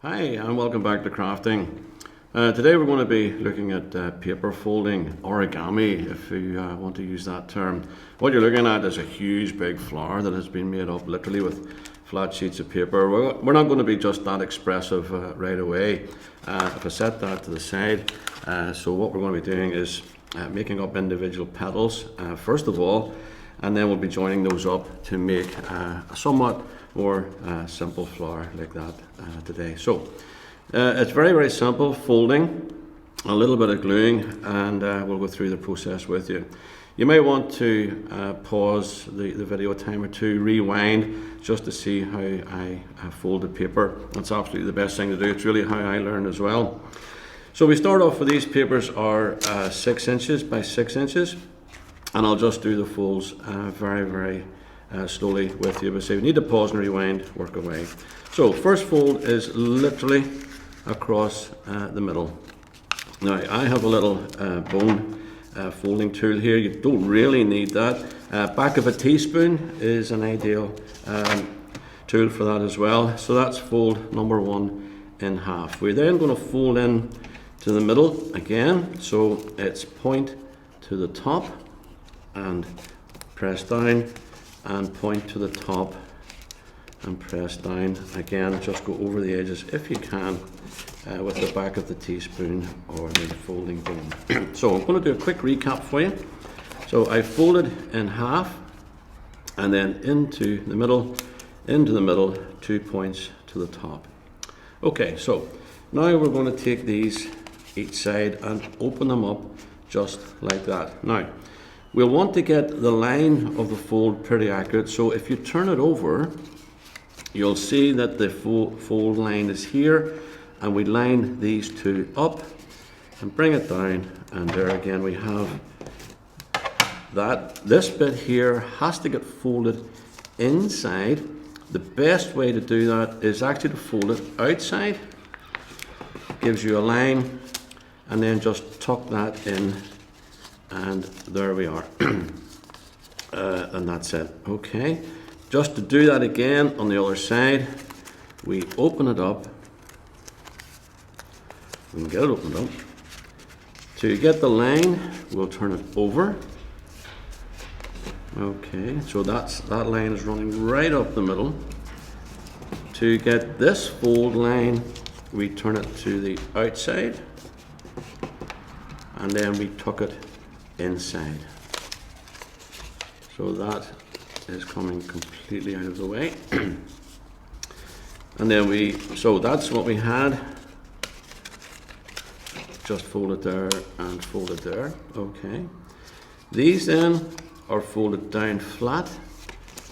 Hi, and welcome back to crafting. Today we're going to be looking at paper folding, origami, if you want to use that term. What you're looking at is a huge big flower that has been made up literally with flat sheets of paper. We're not going to be just that expressive right away. If I set that to the side, so what we're going to be doing is making up individual petals first of all, and then we'll be joining those up to make a somewhat more simple flower like that today. So it's very simple: folding, a little bit of gluing, and we'll go through the process with you. You may want to pause the video a time or two, rewind just to see how I folded paper. That's absolutely the best thing to do. It's really how I learned as well. So we start off with these papers are 6 inches by 6 inches, and I'll just do the folds very slowly with you. But so you need to pause and rewind, work away. So first fold is literally across the middle. Now I have a little bone folding tool here. You don't really need that. Back of a teaspoon is an ideal tool for that as well. So that's fold number 1 in half. We're then going to fold in to the middle again. So it's point to the top and press down, and point to the top and press down again. Just go over the edges if you can with the back of the teaspoon or the folding bone. So I'm going to do a quick recap for you. So I folded in half and then into the middle, 2 points to the top. Okay, so now we're going to take these each side and open them up just like that. Now we'll want to get the line of the fold pretty accurate, so if you turn it over, you'll see that the fold line is here, and we line these two up and bring it down, and there again we have that. This bit here has to get folded inside. The best way to do that is actually to fold it outside. Gives you a line, and then just tuck that in, and there we are. And that's it. Okay, just to do that again on the other side, we open it up. We can get it opened up. To get the line, we'll turn it over. Okay, so that line is running right up the middle. To get this fold line, we turn it to the outside, and then we tuck it inside. So that is coming completely out of the way. And then so that's what we had. Just fold it there and fold it there. Okay. These then are folded down flat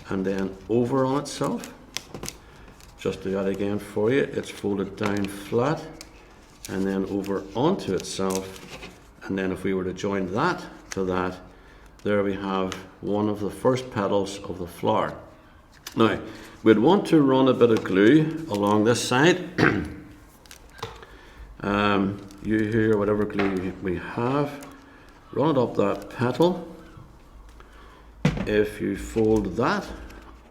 and then over on itself. Just do that again for you. It's folded down flat and then over onto itself. And then if we were to join that to that, there we have one of the first petals of the flower. Now, we'd want to run a bit of glue along this side. You hear whatever glue we have, run it up that petal. If you fold that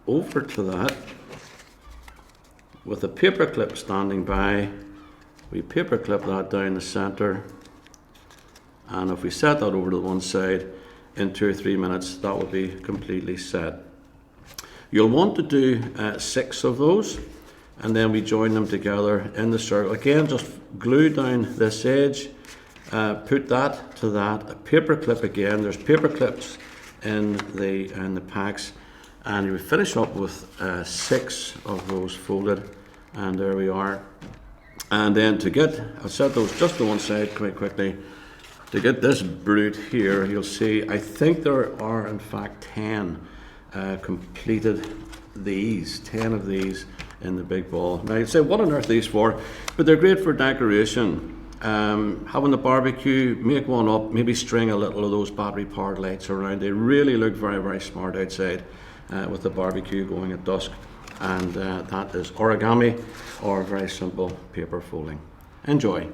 over to that, with a paper clip standing by, we paper clip that down the center. And if we set that over to the one side, in 2 or 3 minutes, that will be completely set. You'll want to do 6 of those, and then we join them together in the circle. Again, just glue down this edge, put that to that, a paper clip again. There's paper clips in the packs, and you finish up with 6 of those folded, and there we are. And then I'll set those just to one side quite quickly. To get this brute here, you'll see, I think there are in fact 10 completed 10 of these in the big ball. Now you'd say, what on earth are these for? But they're great for decoration. Having the barbecue, make one up, maybe string a little of those battery powered lights around. They really look very smart outside with the barbecue going at dusk. And that is origami, or very simple paper folding. Enjoy.